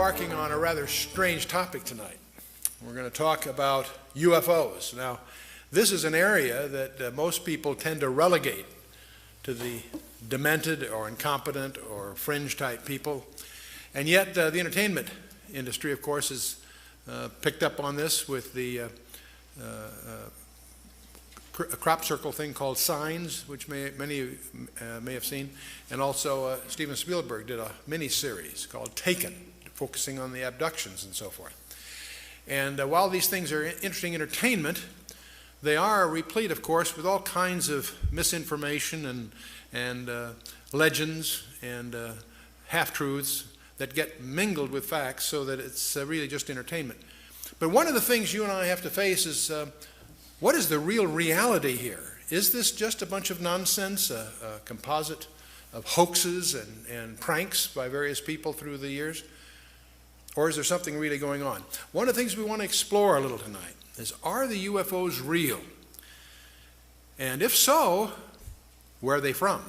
embarking on a rather strange topic tonight. We're going to talk about UFOs. Now, this is an area that most people tend to relegate to the demented or incompetent or fringe-type people. And yet the entertainment industry, of course, has picked up on this with the crop circle thing called Signs, which many may have seen. And also Steven Spielberg did a mini-series called Taken, focusing on the abductions and so forth. And while these things are interesting entertainment, they are replete, of course, with all kinds of misinformation and legends and half-truths that get mingled with facts so that it's really just entertainment. But one of the things you and I have to face is what is the real reality here? Is this just a bunch of nonsense, a composite of hoaxes and pranks by various people through the years? Or is there something really going on? One of the things we want to explore a little tonight is, are the UFOs real? And if so, where are they from?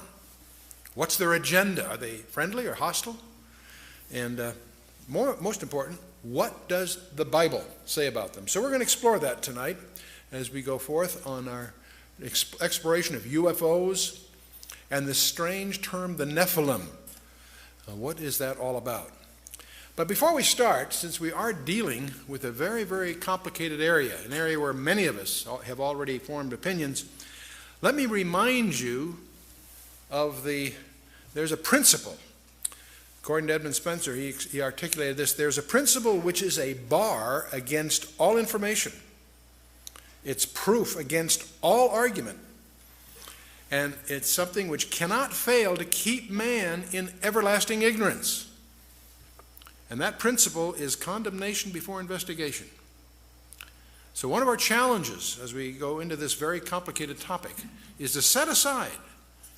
What's their agenda? Are they friendly or hostile? And most important, what does the Bible say about them? So we're going to explore that tonight as we go forth on our exploration of UFOs and the strange term, the Nephilim. What is that all about? But before we start, since we are dealing with a very, very complicated area, an area where many of us have already formed opinions, let me remind you of there's a principle. According to Edmund Spencer, he articulated this: there's a principle which is a bar against all information. It's proof against all argument. And it's something which cannot fail to keep man in everlasting ignorance. And that principle is condemnation before investigation. So one of our challenges as we go into this very complicated topic is to set aside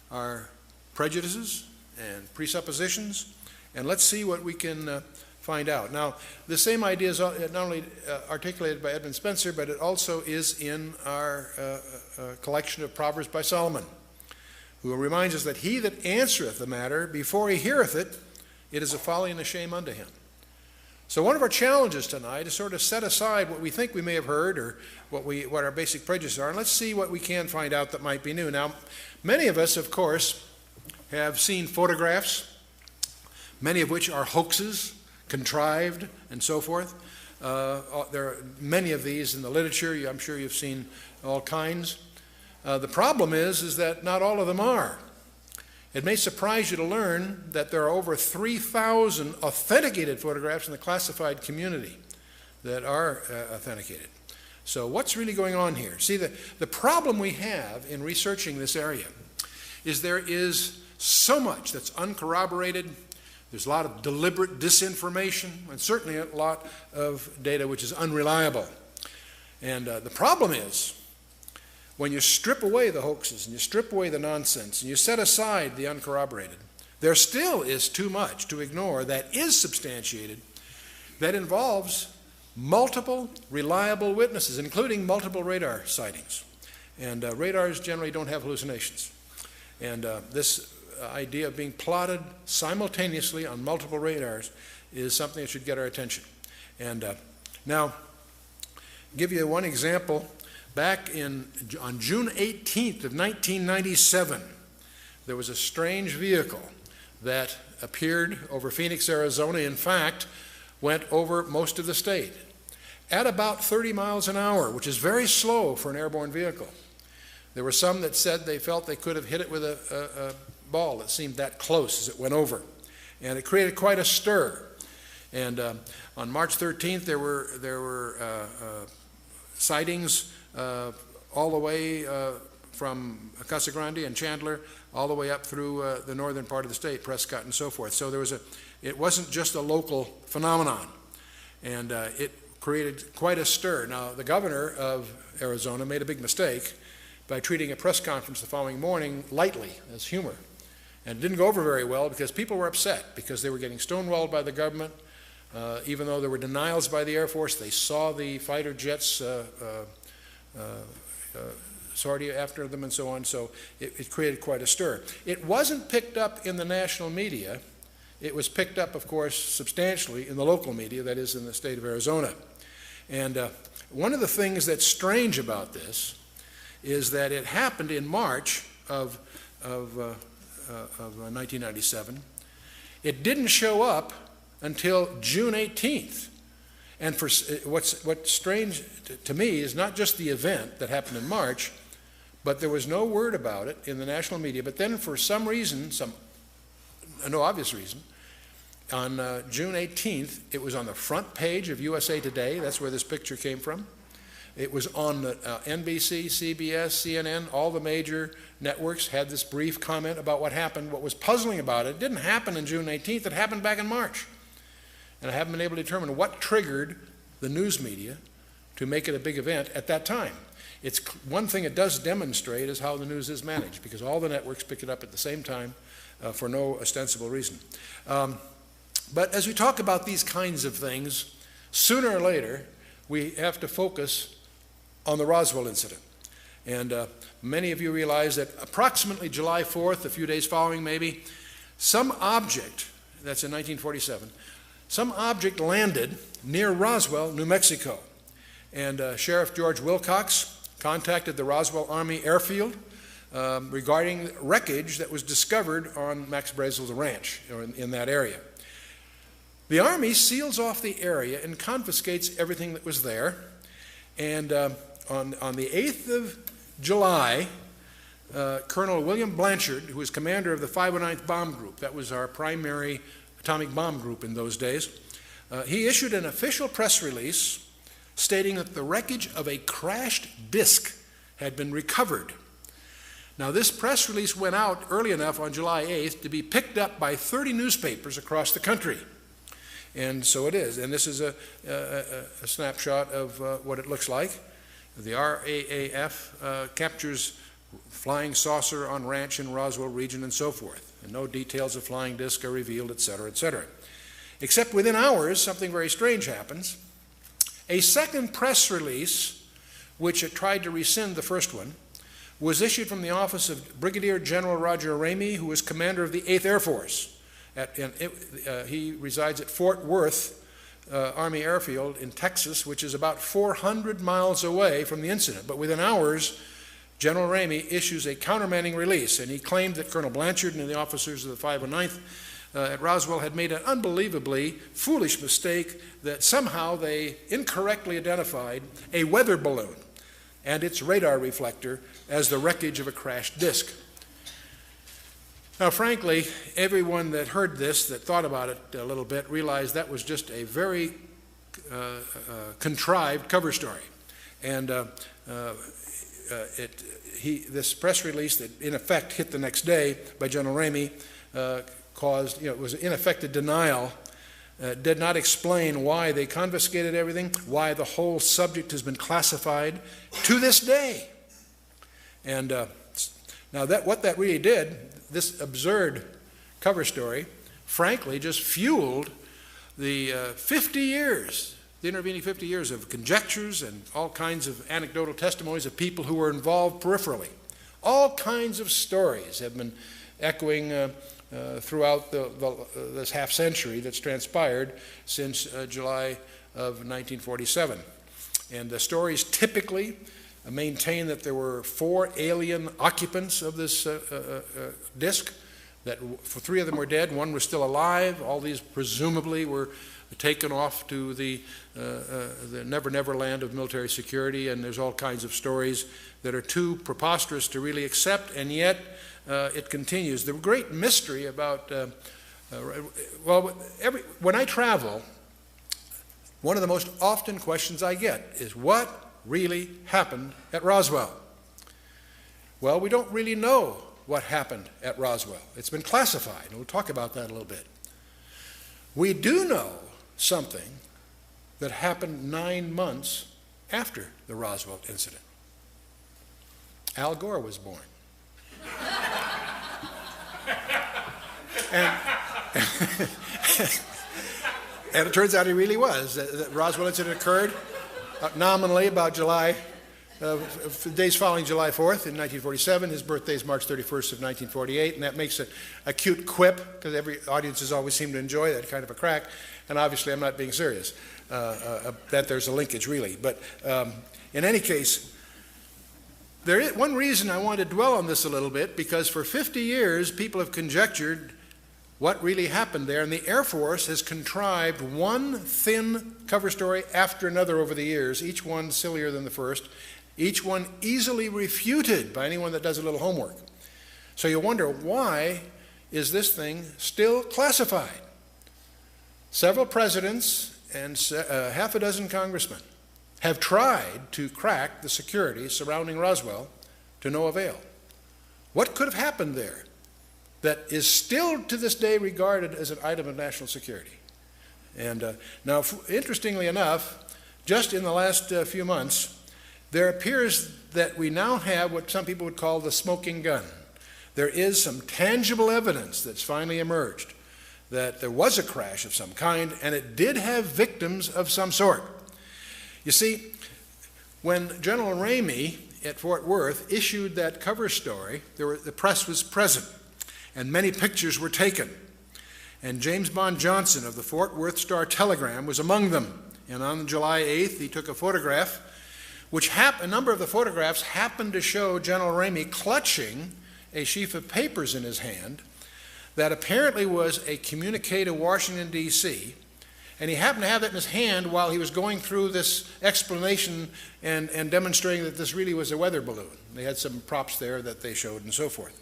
our prejudices and presuppositions, and let's see what we can find out. Now, the same idea is not only articulated by Edmund Spencer, but it also is in our collection of Proverbs by Solomon, who reminds us that he that answereth the matter before he heareth it, it is a folly and a shame unto him. So one of our challenges tonight is sort of set aside what we think we may have heard or what our basic prejudices are, and let's see what we can find out that might be new. Now, many of us, of course, have seen photographs, many of which are hoaxes, contrived, and so forth. There are many of these in the literature. I'm sure you've seen all kinds. The problem is that not all of them are. It may surprise you to learn that there are over 3,000 authenticated photographs in the classified community that are authenticated. So what's really going on here? See, the problem we have in researching this area is there is so much that's uncorroborated. There's a lot of deliberate disinformation, and certainly a lot of data which is unreliable. And the problem is, when you strip away the hoaxes and you strip away the nonsense and you set aside the uncorroborated, there still is too much to ignore that is substantiated, that involves multiple reliable witnesses, including multiple radar sightings. And radars generally don't have hallucinations. And this idea of being plotted simultaneously on multiple radars is something that should get our attention. And now, give you one example. Back on June 18th of 1997, there was a strange vehicle that appeared over Phoenix, Arizona. In fact, went over most of the state at about 30 miles an hour, which is very slow for an airborne vehicle. There were some that said they felt they could have hit it with a ball. It seemed that close as it went over. And it created quite a stir. And on March 13th, there were sightings all the way from Casa Grande and Chandler all the way up through the northern part of the state, Prescott and so forth. So it wasn't just a local phenomenon, and it created quite a stir. Now, the governor of Arizona made a big mistake by treating a press conference the following morning lightly, as humor. And it didn't go over very well because people were upset because they were getting stonewalled by the government. Even though there were denials by the Air Force, they saw the fighter jets sortie after them and so on, so it created quite a stir. It wasn't picked up in the national media it was picked up, of course, substantially in the local media, that is in the state of Arizona. And one of the things that's strange about this is that it happened in March of 1997. It didn't show up until June 18th. And what's strange to me is not just the event that happened in March, but there was no word about it in the national media. But then for some reason, no obvious reason, on June 18th, it was on the front page of USA Today. That's where this picture came from. It was on NBC, CBS, CNN, all the major networks had this brief comment about what happened. What was puzzling about it didn't happen on June 18th, it happened back in March. And I haven't been able to determine what triggered the news media to make it a big event at that time. It's one thing it does demonstrate is how the news is managed, because all the networks pick it up at the same time for no ostensible reason. But as we talk about these kinds of things, sooner or later, we have to focus on the Roswell incident. And many of you realize that approximately July 4th, a few days following maybe, some object, that's in 1947, some object landed near Roswell, New Mexico. And Sheriff George Wilcox contacted the Roswell Army Airfield regarding wreckage that was discovered on Max Brazel's ranch, or in that area. The Army seals off the area and confiscates everything that was there. And on the 8th of July, Colonel William Blanchard, who was commander of the 509th Bomb Group, that was our primary atomic bomb group in those days, he issued an official press release stating that the wreckage of a crashed disk had been recovered. Now, this press release went out early enough on July 8th to be picked up by 30 newspapers across the country. And so it is. And this is a snapshot of what it looks like. The RAAF captures flying saucer on ranch in Roswell region and so forth. And no details of flying disc are revealed, et cetera, et cetera. Except within hours, something very strange happens. A second press release, which tried to rescind the first one, was issued from the office of Brigadier General Roger Ramey, who was commander of the 8th Air Force. He resides at Fort Worth Army Airfield in Texas, which is about 400 miles away from the incident. But within hours, General Ramey issues a countermanding release, and he claimed that Colonel Blanchard and the officers of the 509th at Roswell had made an unbelievably foolish mistake that somehow they incorrectly identified a weather balloon and its radar reflector as the wreckage of a crashed disk. Now, frankly, everyone that heard this, that thought about it a little bit, realized that was just a very contrived cover story. And this press release that in effect hit the next day by General Ramey caused, it was in effect a denial, did not explain why they confiscated everything, why the whole subject has been classified to this day. And now what that really did, this absurd cover story, frankly, just fueled the 50 years, the intervening 50 years of conjectures and all kinds of anecdotal testimonies of people who were involved peripherally. All kinds of stories have been echoing throughout this half century that's transpired since July of 1947. And the stories typically maintain that there were 4 alien occupants of this disk, that 3 of them were dead, 1 was still alive. All these presumably were taken off to the never land of military security, and there's all kinds of stories that are too preposterous to really accept, and yet it continues. The great mystery about, when I travel, one of the most often questions I get is, what really happened at Roswell? Well, we don't really know what happened at Roswell. It's been classified, and we'll talk about that a little bit. We do know something that happened 9 months after the Roswell incident. Al Gore was born. And it turns out he really was. The Roswell incident occurred nominally about July the days following July 4th in 1947. His birthday is March 31st of 1948, and that makes a cute quip, because every audiences always seem to enjoy that kind of a crack, and obviously I'm not being serious, that there's a linkage really. But in any case, there is one reason I want to dwell on this a little bit, because for 50 years people have conjectured what really happened there, and the Air Force has contrived one thin cover story after another over the years, each one sillier than the first, each one easily refuted by anyone that does a little homework. So you wonder, why is this thing still classified? Several presidents and half a dozen congressmen have tried to crack the security surrounding Roswell to no avail. What could have happened there that is still to this day regarded as an item of national security? And now, interestingly enough, just in the last few months, there appears that we now have what some people would call the smoking gun. There is some tangible evidence that's finally emerged that there was a crash of some kind, and it did have victims of some sort. You see, when General Ramey at Fort Worth issued that cover story, the press was present, and many pictures were taken. And James Bond Johnson of the Fort Worth Star-Telegram was among them. And on July 8th, he took a photograph, which a number of the photographs happened to show General Ramey clutching a sheaf of papers in his hand that apparently was a communique to Washington, D.C., and he happened to have that in his hand while he was going through this explanation and demonstrating that this really was a weather balloon. They had some props there that they showed and so forth.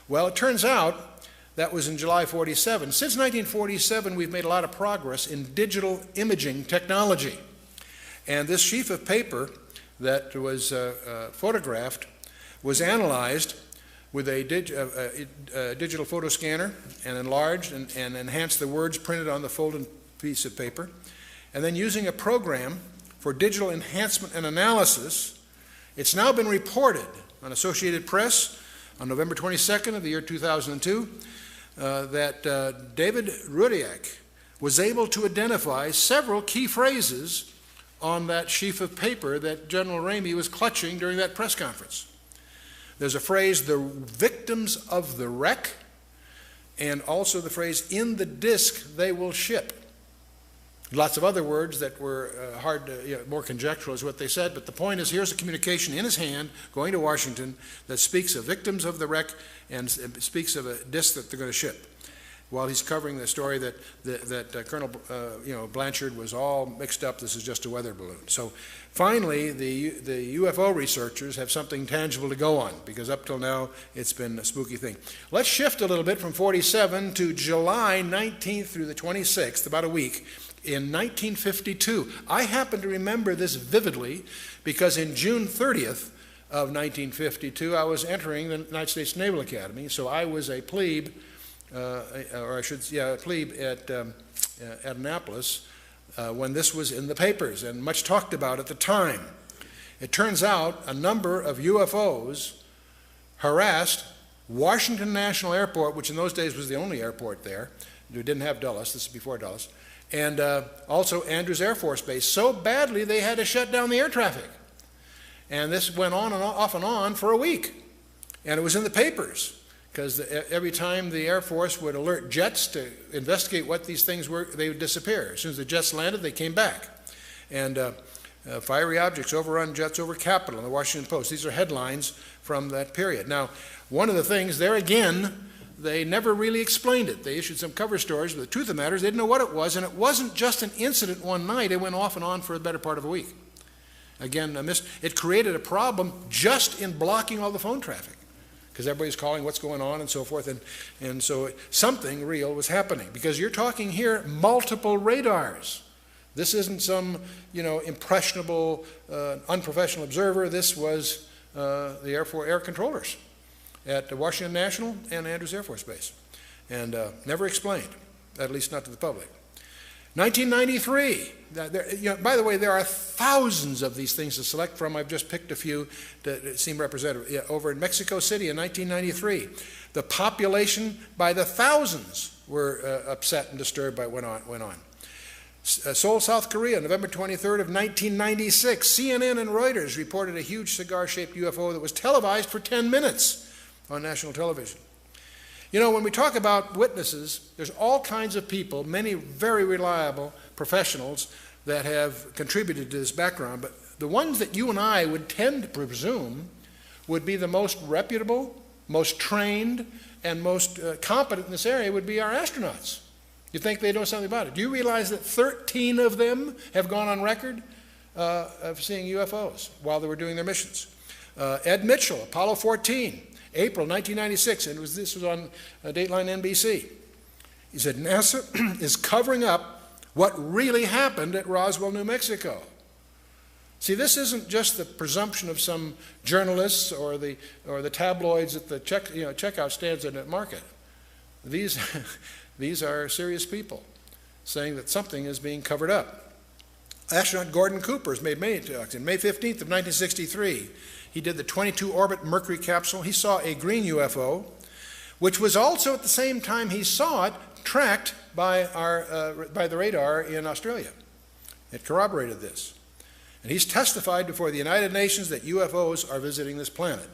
Well, it turns out that was in July 47. Since 1947, we've made a lot of progress in digital imaging technology. And this sheaf of paper that was photographed was analyzed with a digital photo scanner and enlarged and enhanced the words printed on the folded piece of paper. And then using a program for digital enhancement and analysis, it's now been reported on Associated Press on November 22nd of the year 2002 that David Rudiak was able to identify several key phrases on that sheaf of paper that General Ramey was clutching during that press conference. There's a phrase, the victims of the wreck, and also the phrase, in the disk they will ship. Lots of other words that were hard to, more conjectural is what they said, but the point is, here's a communication in his hand going to Washington that speaks of victims of the wreck and speaks of a disc that they're going to ship, while he's covering the story that Colonel Blanchard was all mixed up. This is just a weather balloon. So finally, the UFO researchers have something tangible to go on, because up till now it's been a spooky thing. Let's shift a little bit from 47 to July 19th through the 26th, about a week. In 1952, I happen to remember this vividly because in June 30th of 1952, I was entering the United States Naval Academy, so I was a plebe, a plebe at Annapolis when this was in the papers and much talked about at the time. It turns out a number of UFOs harassed Washington National Airport, which in those days was the only airport there. We didn't have Dulles, this is before Dulles, and also Andrews Air Force Base, so badly they had to shut down the air traffic. And this went on and off and on for a week. And it was in the papers, because every time the Air Force would alert jets to investigate what these things were, they would disappear. As soon as the jets landed, they came back. And fiery objects overrun jets over Capitol in the Washington Post. These are headlines from that period. Now, one of the things, there again, they never really explained it. They issued some cover stories, but the truth of the matter is they didn't know what it was, and it wasn't just an incident one night. It went off and on for the better part of a week. Again, it created a problem just in blocking all the phone traffic, because everybody's calling what's going on and so forth, and so something real was happening, because you're talking here multiple radars. This isn't some impressionable, unprofessional observer. This was the air controllers at Washington National and Andrews Air Force Base, and never explained, at least not to the public. 1993, by the way, there are thousands of these things to select from. I've just picked a few that seem representative. Over in Mexico City in 1993, the population by the thousands were upset and disturbed by what went on. Seoul, South Korea, November 23rd of 1996. CNN and Reuters reported a huge cigar-shaped UFO that was televised for 10 minutes on national television. You know, when we talk about witnesses, there's all kinds of people, many very reliable professionals that have contributed to this background, but the ones that you and I would tend to presume would be the most reputable, most trained, and most competent in this area would be our astronauts. You think they know something about it. Do you realize that 13 of them have gone on record of seeing UFOs while they were doing their missions? Ed Mitchell, Apollo 14, April 1996, and this was on Dateline NBC. He said, NASA is covering up what really happened at Roswell, New Mexico. See, this isn't just the presumption of some journalists or the tabloids at the checkout stands in the market. These are serious people saying that something is being covered up. Astronaut Gordon Cooper has made many talks. In May 15th of 1963, he did the 22-orbit Mercury capsule. He saw a green UFO, which was also at the same time he saw it tracked by the radar in Australia. It corroborated this. And he's testified before the United Nations that UFOs are visiting this planet.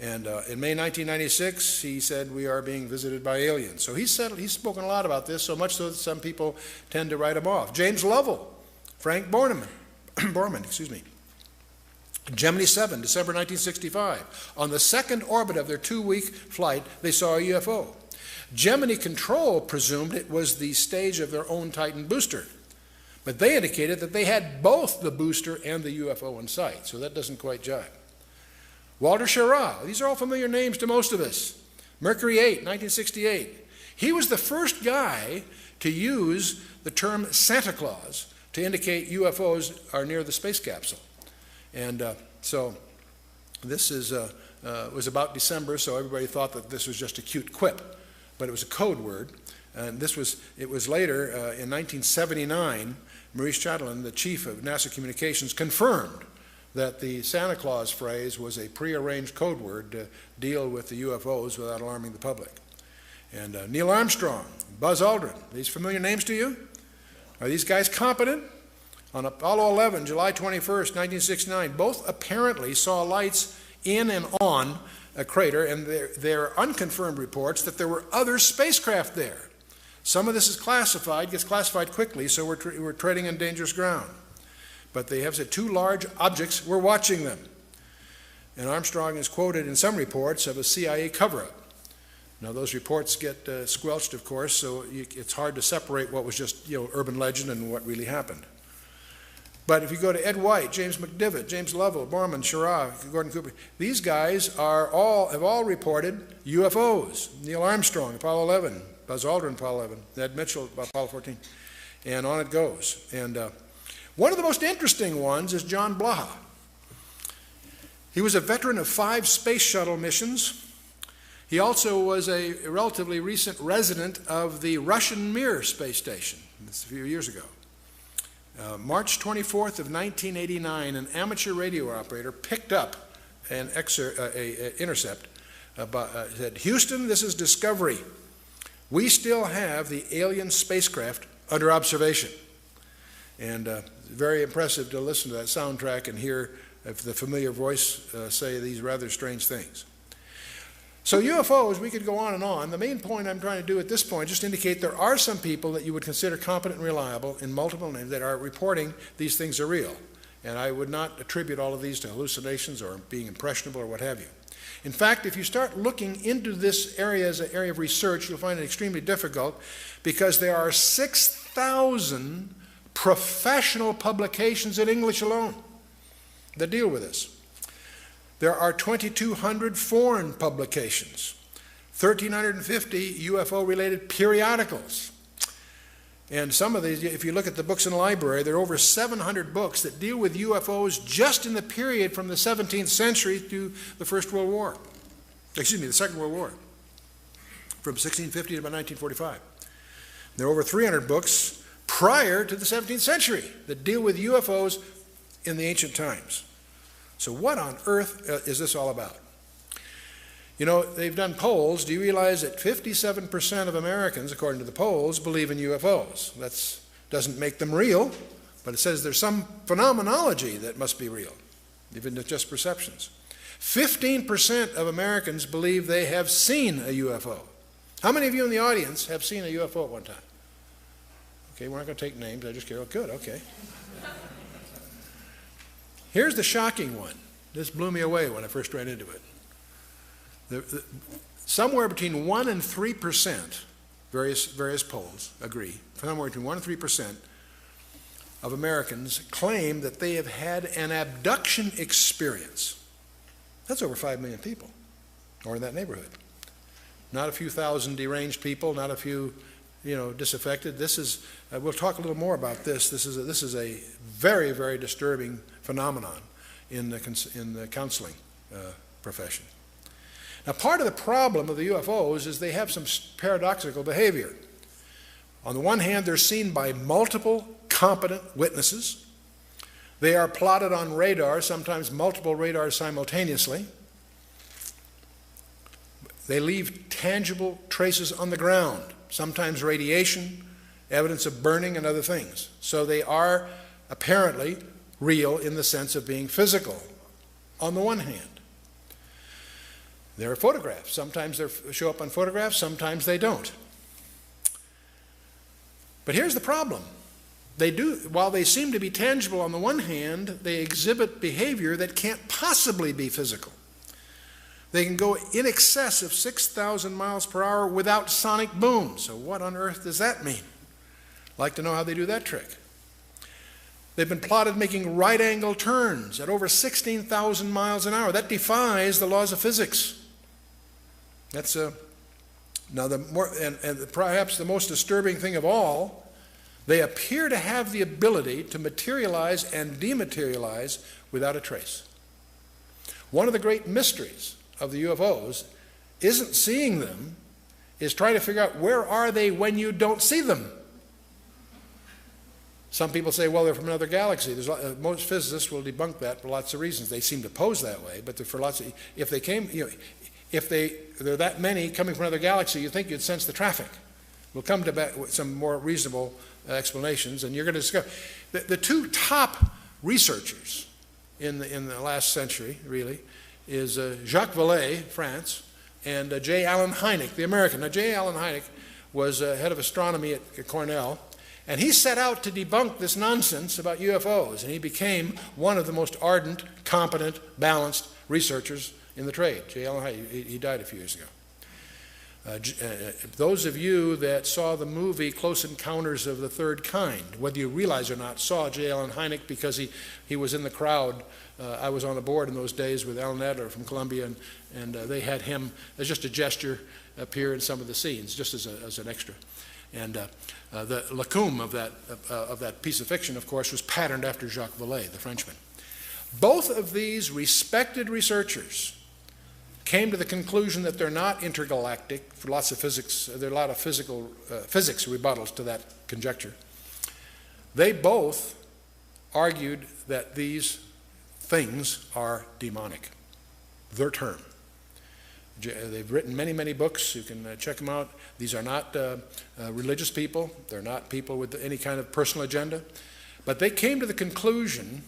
And in May 1996, he said, we are being visited by aliens. So he's spoken a lot about this, so much so that some people tend to write him off. James Lovell, Frank Borman, Gemini 7, December 1965. On the second orbit of their 2-week flight, they saw a UFO. Gemini Control presumed it was the stage of their own Titan booster. But they indicated that they had both the booster and the UFO in sight, so that doesn't quite jive. Walter Schirra, these are all familiar names to most of us. Mercury 8, 1968. He was the first guy to use the term Santa Claus to indicate UFOs are near the space capsule. And so this was about December, so everybody thought that this was just a cute quip, but it was a code word. And it was later, in 1979, Maurice Chatelain, the chief of NASA Communications, confirmed that the Santa Claus phrase was a prearranged code word to deal with the UFOs without alarming the public. And Neil Armstrong, Buzz Aldrin, these familiar names to you? Are these guys competent? On Apollo 11, July 21st, 1969, both apparently saw lights in and on a crater, and there are unconfirmed reports that there were other spacecraft there. Some of this is classified, gets classified quickly, so we're treading in dangerous ground. But they have said 2 large objects were watching them. And Armstrong is quoted in some reports of a CIA cover-up. Now those reports get squelched, of course, so it's hard to separate what was just urban legend and what really happened. But if you go to Ed White, James McDivitt, James Lovell, Borman, Schirra, Gordon Cooper, these guys have all reported UFOs. Neil Armstrong, Apollo 11, Buzz Aldrin, Apollo 11, Ed Mitchell, Apollo 14, and on it goes. And one of the most interesting ones is John Blaha. He was a veteran of 5 space shuttle missions. He also was a relatively recent resident of the Russian Mir space station. This a few years ago. March 24th of 1989, an amateur radio operator picked up an intercept. Said, Houston, this is Discovery. We still have the alien spacecraft under observation. And very impressive to listen to that soundtrack and hear the familiar voice say these rather strange things. So UFOs, we could go on and on. The main point I'm trying to do at this point, just indicate there are some people that you would consider competent and reliable in multiple names that are reporting these things are real. And I would not attribute all of these to hallucinations or being impressionable or what have you. In fact, if you start looking into this area as an area of research, you'll find it extremely difficult because there are 6,000 professional publications in English alone that deal with this. There are 2,200 foreign publications, 1,350 UFO-related periodicals. And some of these, if you look at the books in the library, there are over 700 books that deal with UFOs just in the period from the 17th century to the First World War. Excuse me, the Second World War, from 1650 to about 1945. There are over 300 books prior to the 17th century that deal with UFOs in the ancient times. So what on earth is this all about? You know, they've done polls. Do you realize that 57% of Americans, according to the polls, believe in UFOs? That's Doesn't make them real, but it says there's some phenomenology that must be real, even if just perceptions. 15% of Americans believe they have seen a UFO. How many of you in the audience have seen a UFO at one time? Okay, we're not going to take names. I just care. Oh, good, okay. Here's the shocking one. This blew me away when I first ran into it. Somewhere between 1 and 3%, various polls agree, somewhere between 1 and 3% of Americans claim that they have had an abduction experience. That's over 5 million people, or in that neighborhood. Not a few thousand deranged people, not a few, disaffected. This is, we'll talk a little more about this. This is a very, very disturbing phenomenon in the counseling profession. Now, part of the problem of the UFOs is they have some paradoxical behavior. On the one hand, they're seen by multiple competent witnesses. They are plotted on radar, sometimes multiple radars simultaneously. They leave tangible traces on the ground, sometimes radiation, evidence of burning, and other things. So they are apparently real in the sense of being physical, on the one hand. There are photographs. Sometimes they show up on photographs, sometimes they don't. But here's the problem. While they seem to be tangible on the one hand, they exhibit behavior that can't possibly be physical. They can go in excess of 6,000 miles per hour without sonic boom. So what on earth does that mean? I'd like to know how they do that trick. They've been plotted making right-angle turns at over 16,000 miles an hour. That defies the laws of physics. That's now perhaps the most disturbing thing of all. They appear to have the ability to materialize and dematerialize without a trace. One of the great mysteries of the UFOs isn't seeing them, is trying to figure out where are they when you don't see them. Some people say, well, they're from another galaxy. Most physicists will debunk that for lots of reasons. They seem to pose that way, but for lots of, if they came, if there are that many coming from another galaxy, you'd think you'd sense the traffic. We'll come to some more reasonable explanations, and you're going to discover the two top researchers in the last century, really, is Jacques Vallée, France, and J. Allen Hynek, the American. Now, J. Allen Hynek was head of astronomy at Cornell, and he set out to debunk this nonsense about UFOs, and he became one of the most ardent, competent, balanced researchers in the trade. J. Allen Hynek, he died a few years ago. Those of you that saw the movie Close Encounters of the Third Kind, whether you realize or not, saw J. Allen Hynek because he was in the crowd. I was on a board in those days with Alan Adler from Columbia, and they had him as just a gesture appear in some of the scenes, just as an extra. And the Lacombe of that piece of fiction, of course, was patterned after Jacques Vallée, the Frenchman. Both of these respected researchers came to the conclusion that they're not intergalactic for lots of physics. There are a lot of physics rebuttals to that conjecture. They both argued that these things are demonic, their term. They've written many, many books. You can check them out. These are not religious people. They're not people with any kind of personal agenda. But they came to the conclusion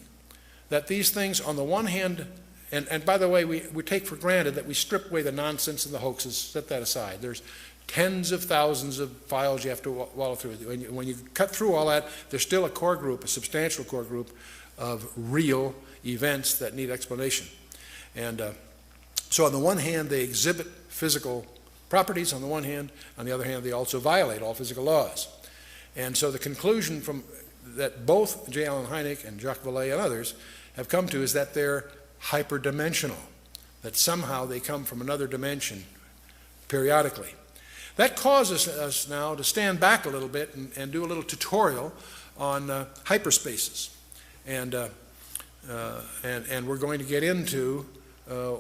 that these things, on the one hand, and by the way, we take for granted that we strip away the nonsense and the hoaxes, set that aside. There's tens of thousands of files you have to wallow through. When you cut through all that, there's still a core group, a substantial core group of real events that need explanation. And so on the one hand, they exhibit physical properties on the one hand. On the other hand, they also violate all physical laws. And so the conclusion that both J. Allen Hynek and Jacques Vallée and others have come to is that they're hyperdimensional, that somehow they come from another dimension periodically. That causes us now to stand back a little bit and do a little tutorial on hyperspaces. And we're going to get into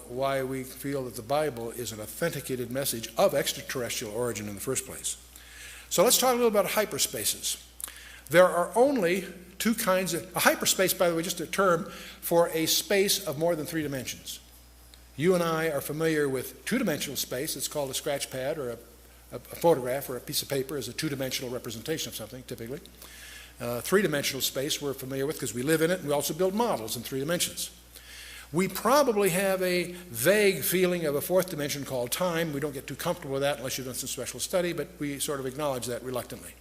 why we feel that the Bible is an authenticated message of extraterrestrial origin in the first place. So let's talk a little about hyperspaces. There are only two kinds of... A hyperspace, by the way, just a term for a space of more than 3 dimensions. You and I are familiar with two-dimensional space. It's called a scratch pad or a photograph or a piece of paper is a two-dimensional representation of something, typically. Three-dimensional space we're familiar with because we live in it, and we also build models in 3 dimensions. We probably have a vague feeling of a 4th dimension called time. We don't get too comfortable with that unless you've done some special study, but we sort of acknowledge that reluctantly.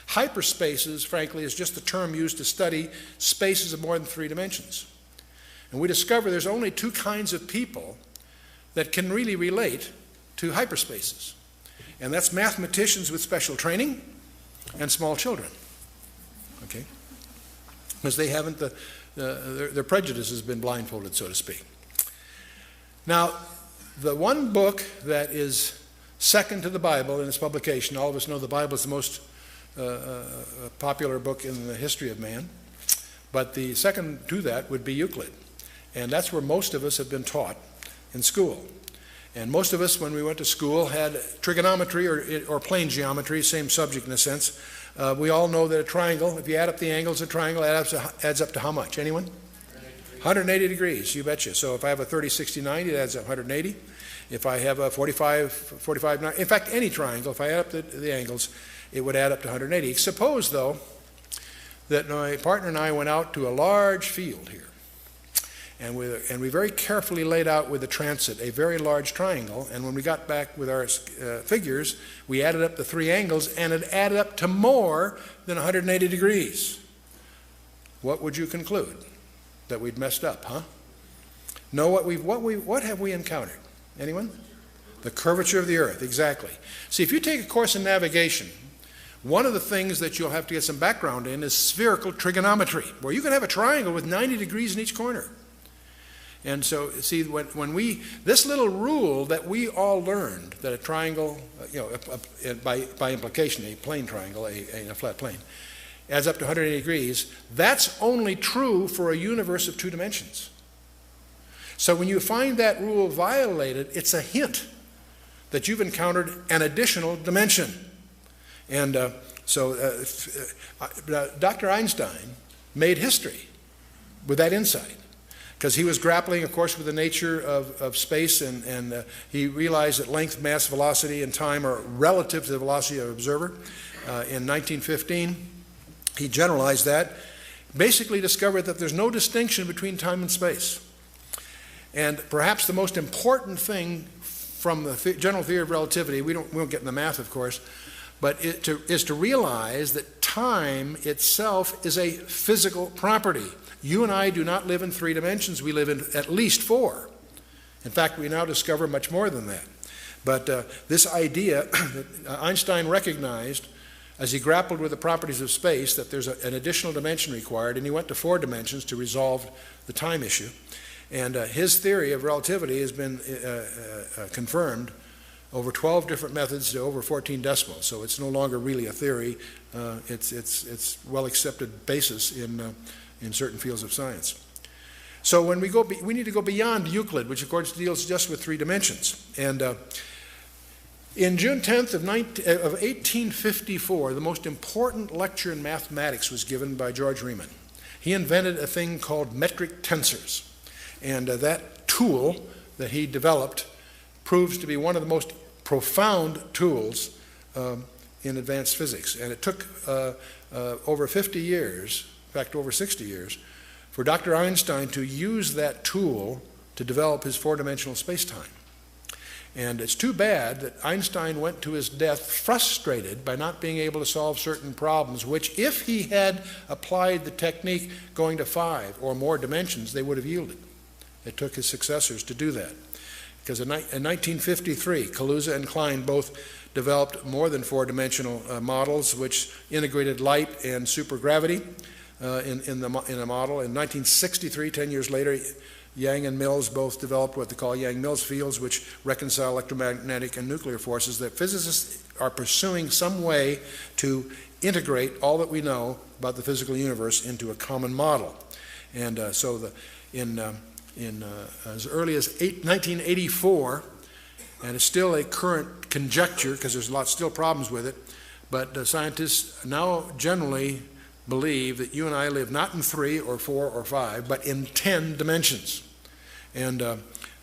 Hyperspaces, frankly, is just the term used to study spaces of more than 3 dimensions. And we discover there's only 2 kinds of people that can really relate to hyperspaces. And that's mathematicians with special training and small children. Okay? Because they haven't, their prejudice has been blindfolded, so to speak. Now, the one book that is second to the Bible in its publication, all of us know the Bible is the most popular book in the history of man, but the second to that would be Euclid. And that's where most of us have been taught in school. And most of us, when we went to school, had trigonometry or plane geometry, same subject in a sense. We all know that a triangle, if you add up the angles of a triangle, adds up to how much? Anyone? 180 degrees, you betcha. So if I have a 30, 60, 90, it adds up 180. If I have a 45, 45, 90, in fact, any triangle, if I add up the angles, it would add up to 180. Suppose, though, that my partner and I went out to a large field here, and we very carefully laid out with the transit a very large triangle, and when we got back with our figures, we added up the 3 angles, and it added up to more than 180 degrees. What would you conclude? That we'd messed up, huh? No, what have we encountered? Anyone? The curvature of the earth, exactly. See, if you take a course in navigation, one of the things that you'll have to get some background in is spherical trigonometry, where you can have a triangle with 90 degrees in each corner. And so, see, this little rule that we all learned, that a triangle, by implication, a plane triangle, a flat plane, adds up to 180 degrees, that's only true for a universe of 2 dimensions. So when you find that rule violated, it's a hint that you've encountered an additional dimension. And Dr. Einstein made history with that insight, because he was grappling, of course, with the nature of space, and he realized that length, mass, velocity, and time are relative to the velocity of an observer. In 1915, he generalized that, basically discovered that there's no distinction between time and space. And perhaps the most important thing from the general theory of relativity, we won't get in the math, of course, but is to realize that time itself is a physical property. You and I do not live in 3 dimensions. We live in at least 4. In fact, we now discover much more than that. But this idea that Einstein recognized as he grappled with the properties of space, that there's an additional dimension required, and he went to 4 dimensions to resolve the time issue. And his theory of relativity has been confirmed over 12 different methods to over 14 decimals. So it's no longer really a theory. It's well-accepted basis in certain fields of science. So when we need to go beyond Euclid, which of course deals just with 3 dimensions. And in June 10th of 1854, the most important lecture in mathematics was given by George Riemann. He invented a thing called metric tensors. And that tool that he developed proves to be one of the most profound tools in advanced physics. And it took over 50 years, in fact over 60 years, for Dr. Einstein to use that tool to develop his 4-dimensional space-time. And it's too bad that Einstein went to his death frustrated by not being able to solve certain problems, which if he had applied the technique going to 5 or more dimensions, they would have yielded. It took his successors to do that. Because in 1953, Kaluza and Klein both developed more than 4-dimensional models which integrated light and supergravity in a model. In 1963, 10 years later, Yang and Mills both developed what they call Yang-Mills fields, which reconcile electromagnetic and nuclear forces. That physicists are pursuing some way to integrate all that we know about the physical universe into a common model. And so as early as 1984, and it's still a current conjecture because there's still problems with it, but scientists now generally believe that you and I live not in 3 or 4 or 5, but in 10 dimensions. And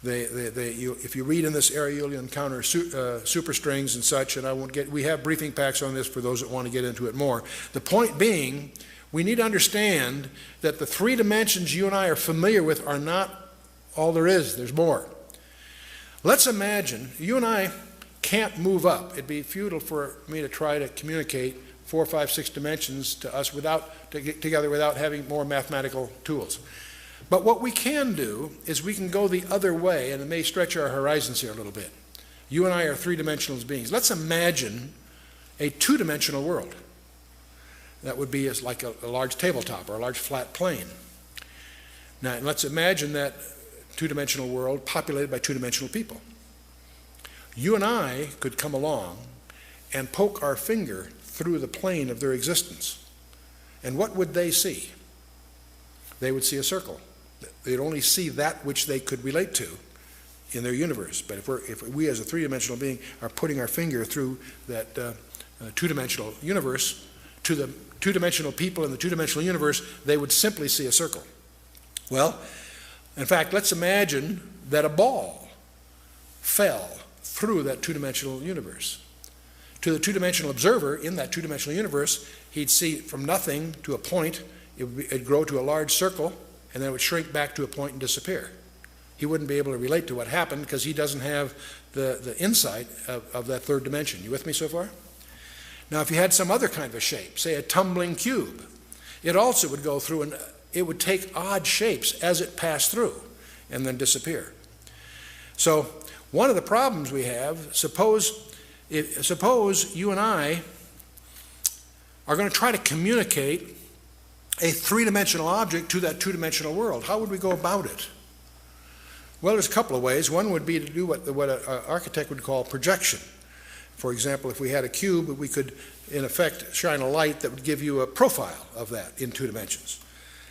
If you read in this area, you'll encounter superstrings and such, and we have briefing packs on this for those that want to get into it more. The point being, we need to understand that the three dimensions you and I are familiar with are not all there is. There's more. Let's imagine you and I can't move up. It'd be futile for me to try to communicate 4, 5, 6 dimensions to us to get together without having more mathematical tools. But what we can do is we can go the other way, and it may stretch our horizons here a little bit. You and I are three-dimensional beings. Let's imagine a two-dimensional world. That would be like a large tabletop or a large flat plane. Now, let's imagine that two-dimensional world populated by two-dimensional people. You and I could come along and poke our finger through the plane of their existence. And what would they see? They would see a circle. They'd only see that which they could relate to in their universe. But if we as a three-dimensional being are putting our finger through that two-dimensional universe to the two-dimensional people in the two-dimensional universe, they would simply see a circle. Well, in fact, let's imagine that a ball fell through that two-dimensional universe. To the two-dimensional observer in that two-dimensional universe, he'd see from nothing to a point. It'd grow to a large circle, and then it would shrink back to a point and disappear. He wouldn't be able to relate to what happened because he doesn't have the insight of that third dimension. You with me so far? Now, if you had some other kind of a shape, say a tumbling cube, it also would go through and it would take odd shapes as it passed through and then disappear. So one of the problems we have, suppose you and I are going to try to communicate a three-dimensional object to that two-dimensional world. How would we go about it? Well, there's a couple of ways. One would be to do what an architect would call projection. For example, if we had a cube, we could, in effect, shine a light that would give you a profile of that in 2 dimensions.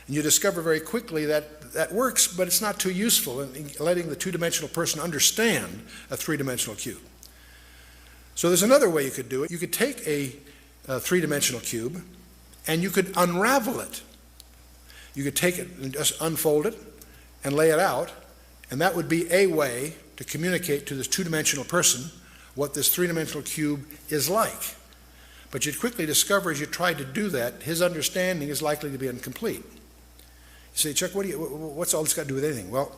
And you discover very quickly that that works, but it's not too useful in letting the two-dimensional person understand a three-dimensional cube. So there's another way you could do it. You could take a three-dimensional cube and you could unravel it. You could take it and just unfold it and lay it out, and that would be a way to communicate to this two-dimensional person what this three-dimensional cube is like. But you'd quickly discover as you tried to do that, his understanding is likely to be incomplete. You say, Chuck, what's all this got to do with anything? Well,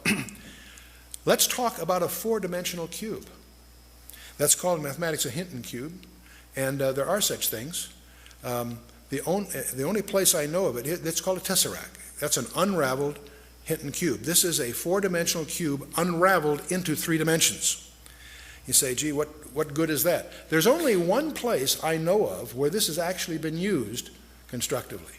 let's talk about a 4-dimensional cube. That's called in mathematics a Hinton cube, and there are such things. The only place I know of it, it's called a tesseract. That's an unraveled Hinton cube. This is a 4-dimensional cube unraveled into 3 dimensions. You say, gee, what good is that? There's only one place I know of where this has actually been used constructively.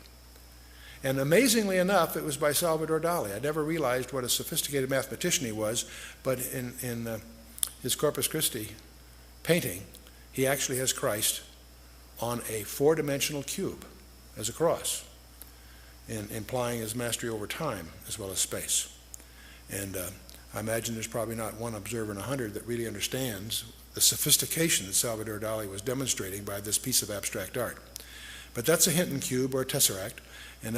And amazingly enough, it was by Salvador Dali. I never realized what a sophisticated mathematician he was, but in his Corpus Christi painting, he actually has Christ on a 4-dimensional cube as a cross, implying his mastery over time as well as space. And I imagine there's probably not one observer in 100 that really understands the sophistication that Salvador Dali was demonstrating by this piece of abstract art. But that's a Hinton cube or a tesseract, and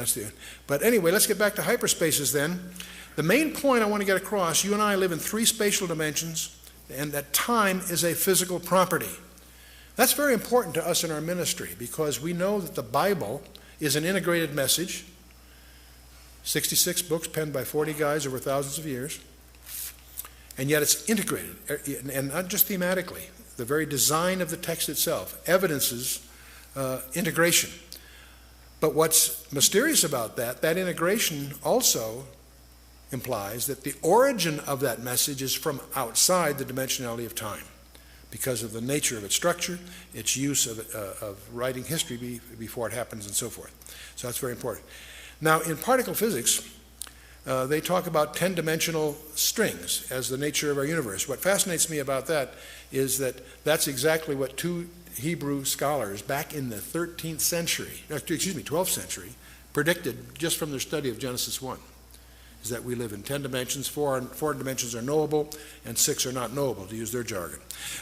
but anyway, let's get back to hyperspaces then. The main point I want to get across, you and I live in 3 spatial dimensions, and that time is a physical property. That's very important to us in our ministry because we know that the Bible is an integrated message, 66 books penned by 40 guys over thousands of years, and yet it's integrated, and not just thematically. The very design of the text itself evidences integration. But what's mysterious about that integration also implies that the origin of that message is from outside the dimensionality of time because of the nature of its structure, its use of writing history before it happens, and so forth. So that's very important. Now, in particle physics, they talk about 10-dimensional strings as the nature of our universe. What fascinates me about that is that that's exactly what 2 Hebrew scholars back in the 13th century, 12th century, predicted just from their study of Genesis 1, is that we live in 10 dimensions, 4 dimensions are knowable, and 6 are not knowable, to use their jargon.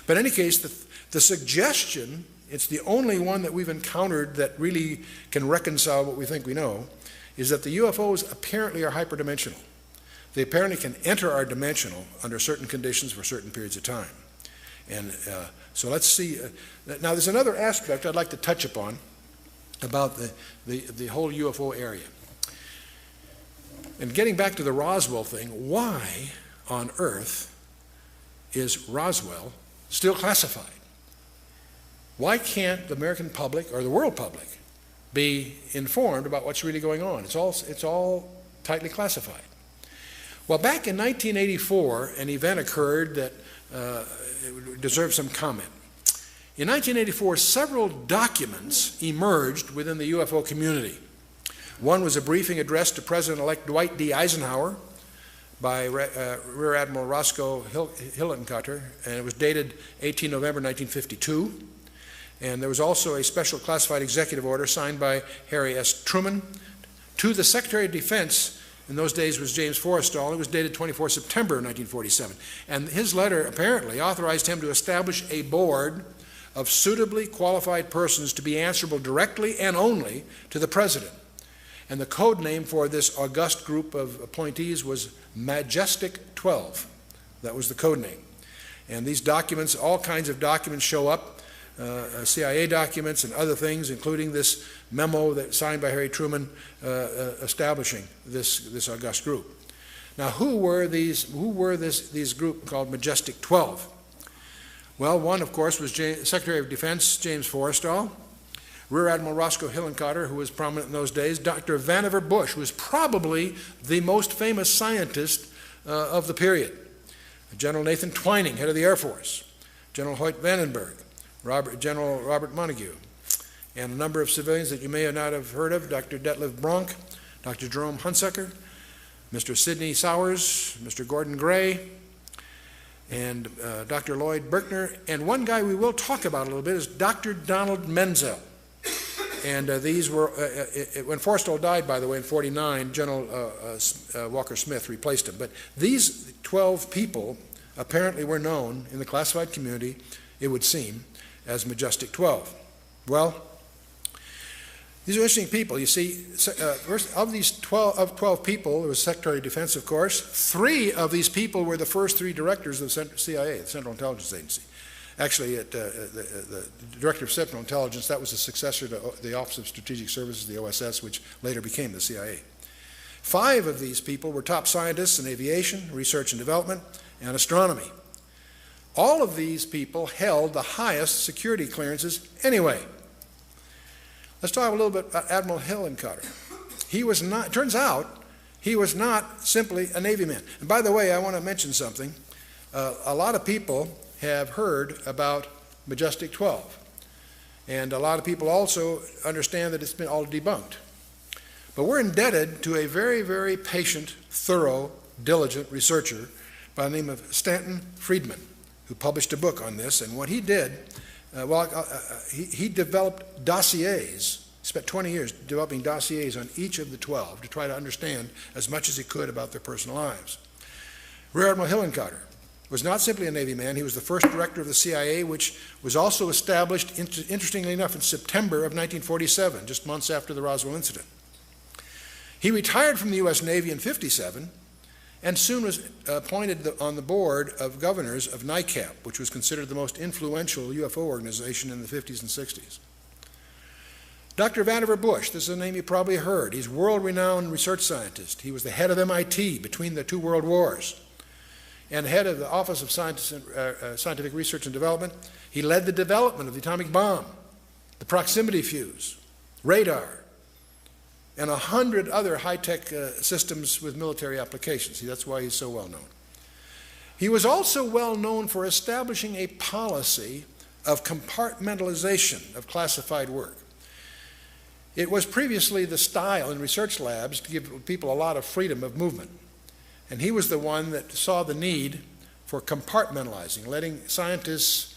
But in any case, the suggestion, it's the only one that we've encountered that really can reconcile what we think we know, is that the UFOs apparently are hyperdimensional. They apparently can enter our dimensional under certain conditions for certain periods of time. And so let's see. Now there's another aspect I'd like to touch upon about the whole UFO area. And getting back to the Roswell thing, why on earth is Roswell still classified? Why can't the American public or the world public be informed about what's really going on? It's all tightly classified. Well, back in 1984, an event occurred that deserves some comment. In 1984, several documents emerged within the UFO community. One was a briefing addressed to President-elect Dwight D. Eisenhower by Rear Admiral Roscoe Hillenkotter, and it was dated 18 November 1952. And there was also a special classified executive order signed by Harry S. Truman to the Secretary of Defense. In those days was James Forrestal. It was dated 24 September 1947. And his letter apparently authorized him to establish a board of suitably qualified persons to be answerable directly and only to the President. And the code name for this august group of appointees was Majestic 12. That was the code name. And these documents, all kinds of documents show up, CIA documents and other things, including this memo that signed by Harry Truman establishing this august group. Now, who were this group called Majestic 12? Well, one, of course, was Secretary of Defense James Forrestal, Rear Admiral Roscoe Hillenkotter, who was prominent in those days, Dr. Vannevar Bush, who was probably the most famous scientist of the period, General Nathan Twining, head of the Air Force, General Hoyt Vandenberg, General Robert Montague, and a number of civilians that you may not have heard of, Dr. Detlev Bronk, Dr. Jerome Hunsaker, Mr. Sidney Sowers, Mr. Gordon Gray, and Dr. Lloyd Berkner, and one guy we will talk about a little bit is Dr. Donald Menzel. And these were, when Forrestal died, by the way, in 1949, General Walker Smith replaced him. But these 12 people apparently were known in the classified community, it would seem, as Majestic 12. Well, these are interesting people. You see, of these 12 people, there was Secretary of Defense, of course. 3 of these people were the first 3 directors of the CIA, the Central Intelligence Agency. Actually, the Director of Central Intelligence, that was the successor to the Office of Strategic Services, the OSS, which later became the CIA. 5 of these people were top scientists in aviation, research and development, and astronomy. All of these people held the highest security clearances anyway. Let's talk a little bit about Admiral Hillenkotter. He was not, it turns out, he was not simply a Navy man. And by the way, I want to mention something. A lot of people have heard about Majestic 12. And a lot of people also understand that it's been all debunked. But we're indebted to a very, very patient, thorough, diligent researcher by the name of Stanton Friedman, who published a book on this. And what he did, he developed dossiers, spent 20 years developing dossiers on each of the 12 to try to understand as much as he could about their personal lives. Rear Admiral Hillenkotter was not simply a Navy man. He was the first director of the CIA, which was also established, interestingly enough, in September of 1947, just months after the Roswell incident. He retired from the U.S. Navy in 1957 and soon was appointed on the board of governors of NICAP, which was considered the most influential UFO organization in the 50s and 60s. Dr. Vannevar Bush, this is a name you probably heard. He's a world-renowned research scientist. He was the head of MIT between the 2 world wars and head of the Office of Scientific Research and Development. He led the development of the atomic bomb, the proximity fuse, radar, and 100 other high-tech systems with military applications. See, that's why he's so well known. He was also well known for establishing a policy of compartmentalization of classified work. It was previously the style in research labs to give people a lot of freedom of movement. And he was the one that saw the need for compartmentalizing, letting scientists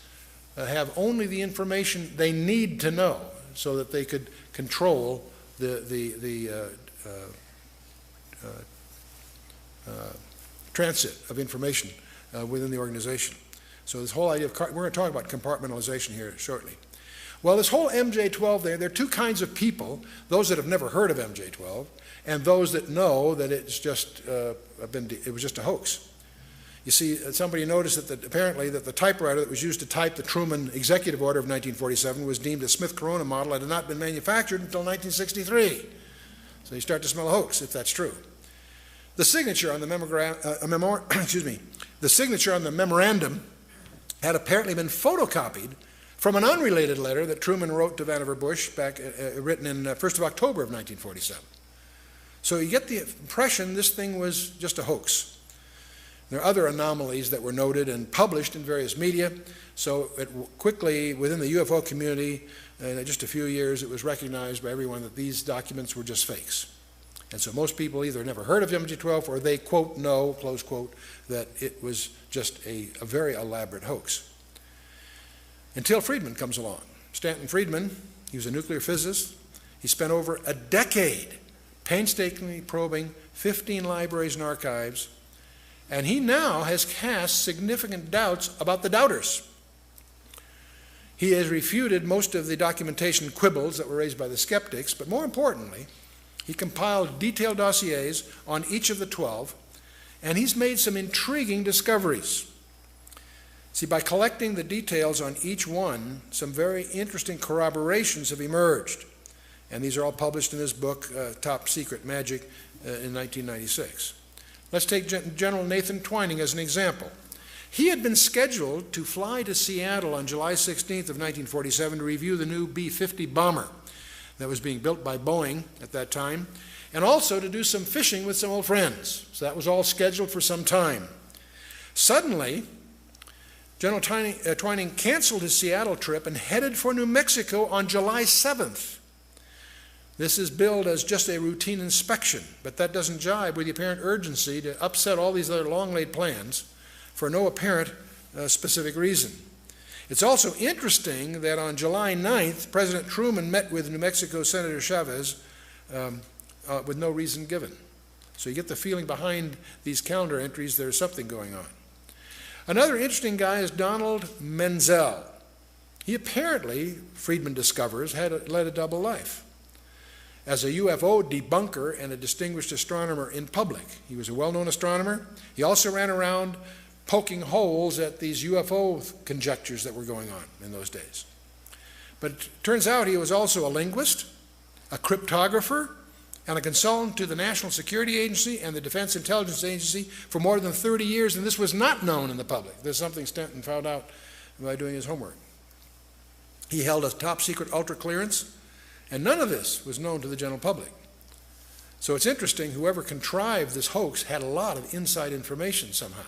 have only the information they need to know so that they could control the transit of information within the organization. So this whole idea of, we're going to talk about compartmentalization here shortly. Well, this whole MJ-12 there are two kinds of people, those that have never heard of MJ-12 and those that know that it was just a hoax. You see, somebody noticed that apparently that the typewriter that was used to type the Truman Executive Order of 1947 was deemed a Smith Corona model that had not been manufactured until 1963. So you start to smell a hoax, if that's true. The signature on the memorandum had apparently been photocopied from an unrelated letter that Truman wrote to Vannevar Bush written in 1st of October of 1947. So you get the impression this thing was just a hoax. There are other anomalies that were noted and published in various media. So it quickly, within the UFO community, in just a few years, it was recognized by everyone that these documents were just fakes. And so most people either never heard of MJ-12 or they, quote, know, close quote, that it was just a very elaborate hoax. Until Friedman comes along. Stanton Friedman, he was a nuclear physicist. He spent over a decade painstakingly probing 15 libraries and archives, and he now has cast significant doubts about the doubters. He has refuted most of the documentation quibbles that were raised by the skeptics, but more importantly, he compiled detailed dossiers on each of the 12, and he's made some intriguing discoveries. See, by collecting the details on each one, some very interesting corroborations have emerged. And these are all published in this book, Top Secret Magic, in 1996. Let's take General Nathan Twining as an example. He had been scheduled to fly to Seattle on July 16th of 1947 to review the new B-50 bomber that was being built by Boeing at that time, and also to do some fishing with some old friends. So that was all scheduled for some time. Suddenly, General Twining canceled his Seattle trip and headed for New Mexico on July 7th. This is billed as just a routine inspection, but that doesn't jibe with the apparent urgency to upset all these other long-laid plans for no apparent specific reason. It's also interesting that on July 9th, President Truman met with New Mexico Senator Chavez with no reason given. So you get the feeling behind these calendar entries there's something going on. Another interesting guy is Donald Menzel. He apparently, Friedman discovers, led a double life. As a UFO debunker and a distinguished astronomer in public, he was a well-known astronomer. He also ran around poking holes at these UFO conjectures that were going on in those days. But it turns out he was also a linguist, a cryptographer, and a consultant to the National Security Agency and the Defense Intelligence Agency for more than 30 years, and this was not known in the public. This is something Stanton found out by doing his homework. He held a top-secret ultra-clearance, and none of this was known to the general public. So it's interesting, whoever contrived this hoax had a lot of inside information somehow.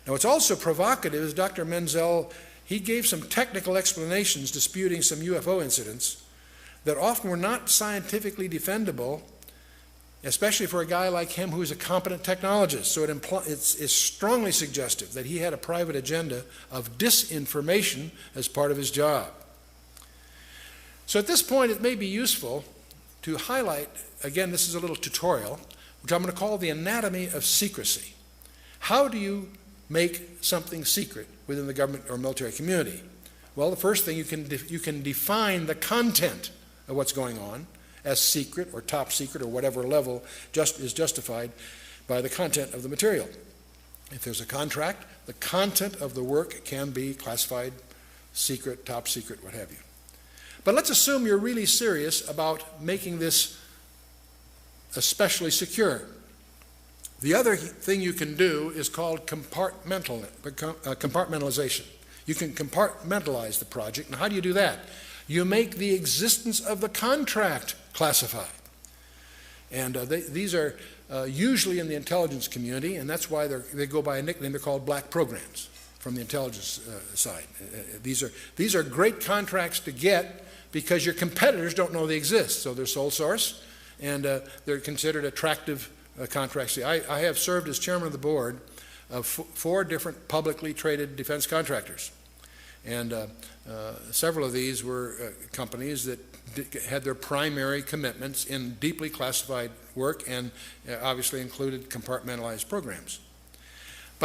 Now what's also provocative is Dr. Menzel, he gave some technical explanations disputing some UFO incidents that often were not scientifically defendable, especially for a guy like him who is a competent technologist. So it's strongly suggestive that he had a private agenda of disinformation as part of his job. So at this point, it may be useful to highlight, again, this is a little tutorial, which I'm going to call the anatomy of secrecy. How do you make something secret within the government or military community? Well, the first thing, you can define the content of what's going on as secret or top secret or whatever level is justified by the content of the material. If there's a contract, the content of the work can be classified secret, top secret, what have you. But let's assume you're really serious about making this especially secure. The other thing you can do is called compartmentalization. You can compartmentalize the project. And how do you do that? You make the existence of the contract classified. And these are usually in the intelligence community, and that's why they go by a nickname. They're called black programs from the intelligence side. These are great contracts to get because your competitors don't know they exist. So they're sole source, and they're considered attractive contracts. See, I have served as chairman of the board of 4 different publicly traded defense contractors. And several of these were companies that had their primary commitments in deeply classified work and obviously included compartmentalized programs.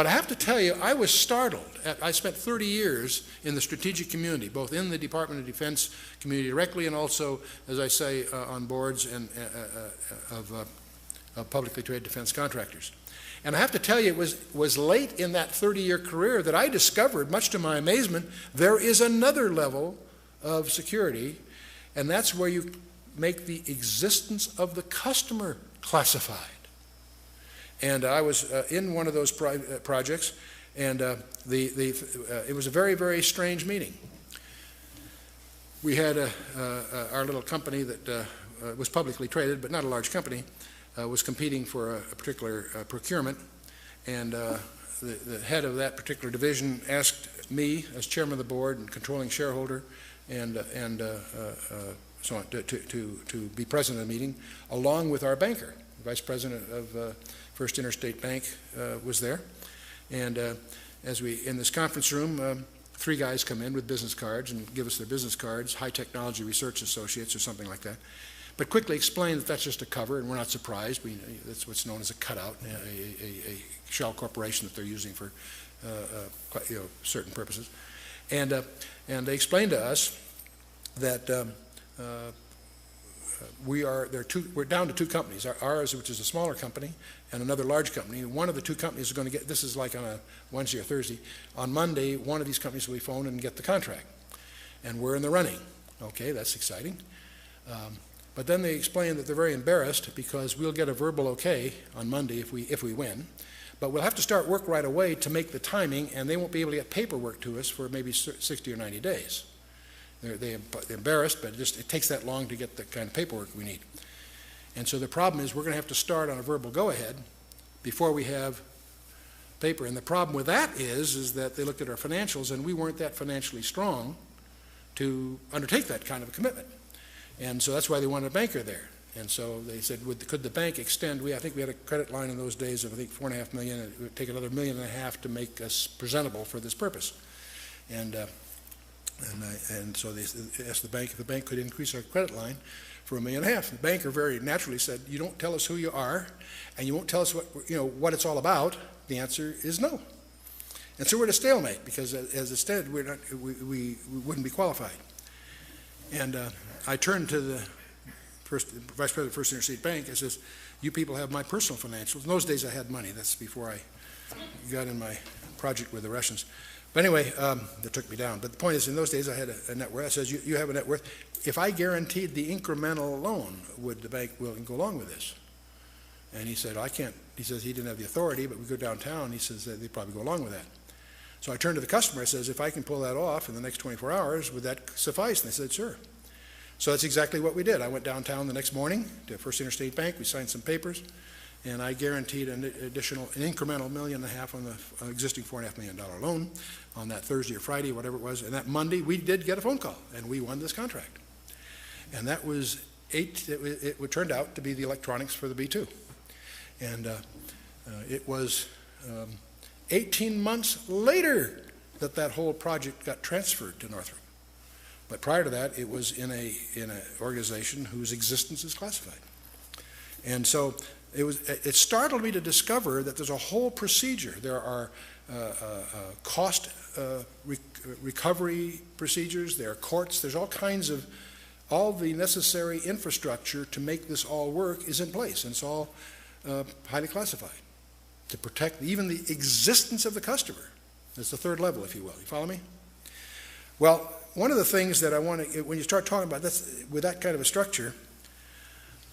But I have to tell you, I was startled. I spent 30 years in the strategic community, both in the Department of Defense community directly and also, as I say, on boards and of publicly traded defense contractors. And I have to tell you, it was late in that 30-year career that I discovered, much to my amazement, there is another level of security, and that's where you make the existence of the customer classified. And I was in one of those projects, and it was a very, very strange meeting. We had our little company that was publicly traded, but not a large company, was competing for a particular procurement, and the head of that particular division asked me, as chairman of the board and controlling shareholder, and so on, to be present at the meeting, along with our banker. The vice president of First Interstate Bank was there, and as we in this conference room, three guys come in with business cards and give us their business cards, High Technology Research Associates or something like that, but quickly explain that that's just a cover, and we're not surprised. That's what's known as a cutout, a shell corporation that they're using for certain purposes, and they explained to us that we're down to two companies, ours, which is a smaller company, and another large company. One of the two companies is going to get, this is like on a Wednesday or Thursday, on Monday, one of these companies will be phoned and get the contract. And we're in the running. Okay, that's exciting. But then they explain that they're very embarrassed because we'll get a verbal okay on Monday if we win, but we'll have to start work right away to make the timing, and they won't be able to get paperwork to us for maybe 60 or 90 days. They're embarrassed, but it takes that long to get the kind of paperwork we need. And so the problem is we're going to have to start on a verbal go-ahead before we have paper. And the problem with that is that they looked at our financials, and we weren't that financially strong to undertake that kind of a commitment. And so that's why they wanted a banker there. And so they said, could the bank extend? I think we had a credit line in those days of, I think, $4.5 million. It would take another $1.5 million to make us presentable for this purpose. And so they asked the bank if the bank could increase our credit line for $1.5 million. The banker very naturally said, "You don't tell us who you are, and you won't tell us what it's all about." The answer is no. And so we're at a stalemate because, as it said, we wouldn't be qualified. And I turned to the vice president of First Interstate Bank and says, "You people have my personal financials." In those days, I had money. That's before I got in my project with the Russians. But anyway, that took me down. But the point is, in those days, I had a net worth. I says, you have a net worth. If I guaranteed the incremental loan, would the bank willing to go along with this? And he said, I can't. He says he didn't have the authority, but we go downtown. He says they'd probably go along with that. So I turned to the customer. I says, if I can pull that off in the next 24 hours, would that suffice? And they said, sure. So that's exactly what we did. I went downtown the next morning to First Interstate Bank. We signed some papers, and I guaranteed an incremental $1.5 million on the existing $4.5 million loan on that Thursday or Friday, whatever it was. And that Monday, we did get a phone call, and we won this contract. And that was it turned out to be the electronics for the B-2. And it was 18 months later that whole project got transferred to Northrop. But prior to that, it was in an organization whose existence is classified. And so it startled me to discover that there's a whole procedure. There are cost recovery procedures, there are courts, there's all the necessary infrastructure to make this all work is in place, and it's all highly classified to protect even the existence of the customer. That's the third level, if you will. You follow me? Well, one of the things that I want to, when you start talking about this, with that kind of a structure,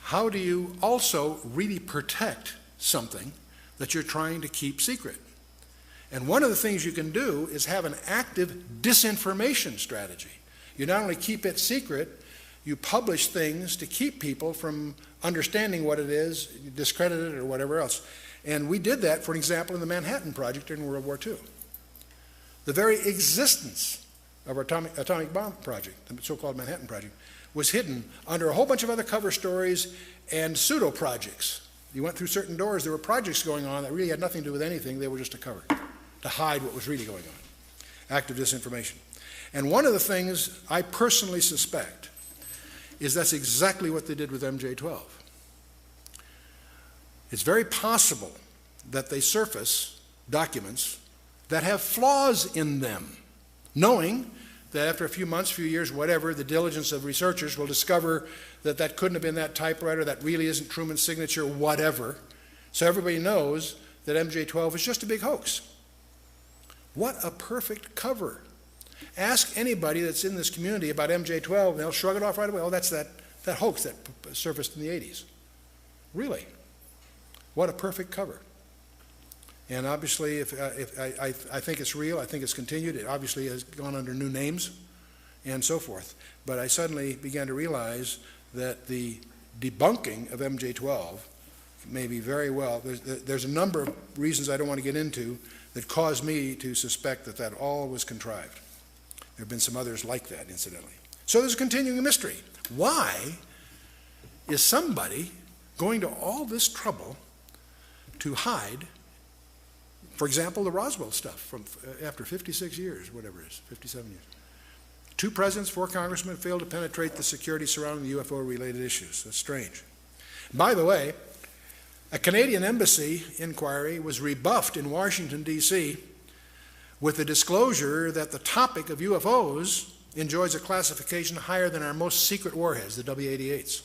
how do you also really protect something that you're trying to keep secret? And one of the things you can do is have an active disinformation strategy. You not only keep it secret, you publish things to keep people from understanding what it is, discredit it, or whatever else. And we did that, for example, in the Manhattan Project during World War II. The very existence of our atomic bomb project, the so-called Manhattan Project, was hidden under a whole bunch of other cover stories and pseudo-projects. You went through certain doors, there were projects going on that really had nothing to do with anything, they were just a cover, to hide what was really going on. Active disinformation. And one of the things I personally suspect is that's exactly what they did with MJ-12. It's very possible that they surface documents that have flaws in them, knowing that after a few months, few years, whatever, the diligence of researchers will discover that that couldn't have been that typewriter, that really isn't Truman's signature, whatever. So everybody knows that MJ-12 is just a big hoax. What a perfect cover. Ask anybody that's in this community about MJ-12, and they'll shrug it off right away. Oh, that's that hoax that surfaced in the 80s. Really? What a perfect cover. And obviously, if I think it's real, I think it's continued. It obviously has gone under new names and so forth. But I suddenly began to realize that the debunking of MJ-12 may be very well, there's a number of reasons I don't want to get into that caused me to suspect that that all was contrived. There have been some others like that, incidentally. So there's a continuing mystery. Why is somebody going to all this trouble to hide, for example, the Roswell stuff from after 56 years, whatever it is, 57 years? 2 presidents, 4 congressmen failed to penetrate the security surrounding the UFO-related issues. That's strange. By the way, a Canadian embassy inquiry was rebuffed in Washington, D.C. with the disclosure that the topic of UFOs enjoys a classification higher than our most secret warheads, the W-88s.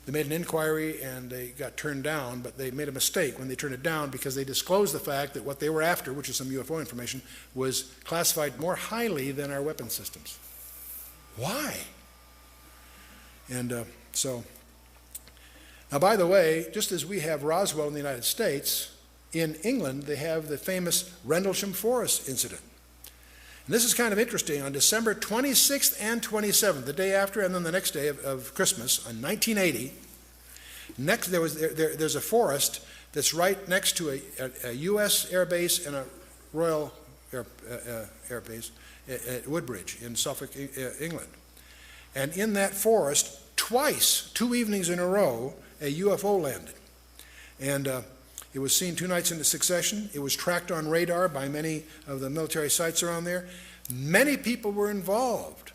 They made an inquiry and they got turned down, but they made a mistake when they turned it down because they disclosed the fact that what they were after, which is some UFO information, was classified more highly than our weapon systems. Why? And now, by the way, just as we have Roswell in the United States, in England they have the famous Rendlesham Forest incident. And this is kind of interesting. On December 26th and 27th, the day after and then the next day of Christmas, in 1980, there's a forest that's right next to a U.S. air base and a Royal Air Base at Woodbridge in Suffolk, England. And in that forest, twice, 2 evenings in a row, a UFO landed. And it was seen 2 nights into succession. It was tracked on radar by many of the military sites around there. Many people were involved.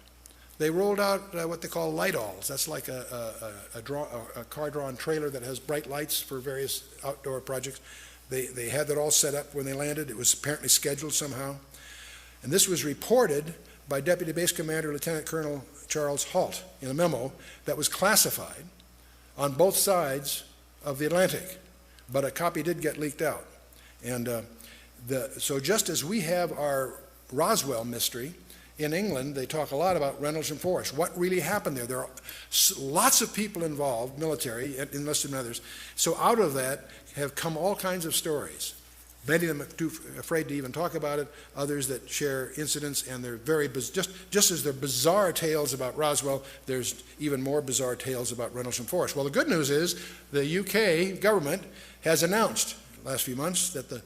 They rolled out what they call light-alls. That's like a car-drawn trailer that has bright lights for various outdoor projects. They had that all set up when they landed. It was apparently scheduled somehow. And this was reported by Deputy Base Commander Lieutenant Colonel Charles Halt in a memo that was classified on both sides of the Atlantic. But a copy did get leaked out. And so just as we have our Roswell mystery, in England they talk a lot about Rendlesham Forest. What really happened there? There are lots of people involved, military, enlisted and others. So out of that have come all kinds of stories. Many of them are too afraid to even talk about it, others that share incidents, and they're very, just as there are bizarre tales about Roswell, there's even more bizarre tales about Rendlesham Forest. Well, the good news is the UK government has announced last few months that the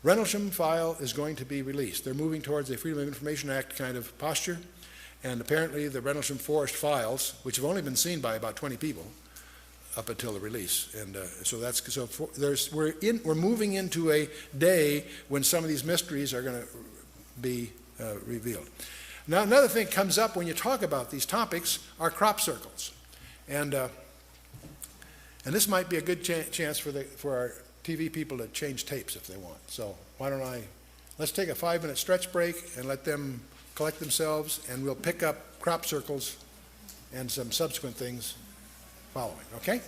Rendlesham file is going to be released. They're moving towards a Freedom of Information Act kind of posture, and apparently the Rendlesham Forest files, which have only been seen by about 20 people, up until the release, and we're moving into a day when some of these mysteries are going to be revealed. Now, another thing that comes up when you talk about these topics are crop circles, and this might be a good chance for our TV people to change tapes if they want. So why don't let's take a 5-minute stretch break and let them collect themselves, and we'll pick up crop circles and some subsequent things following, okay?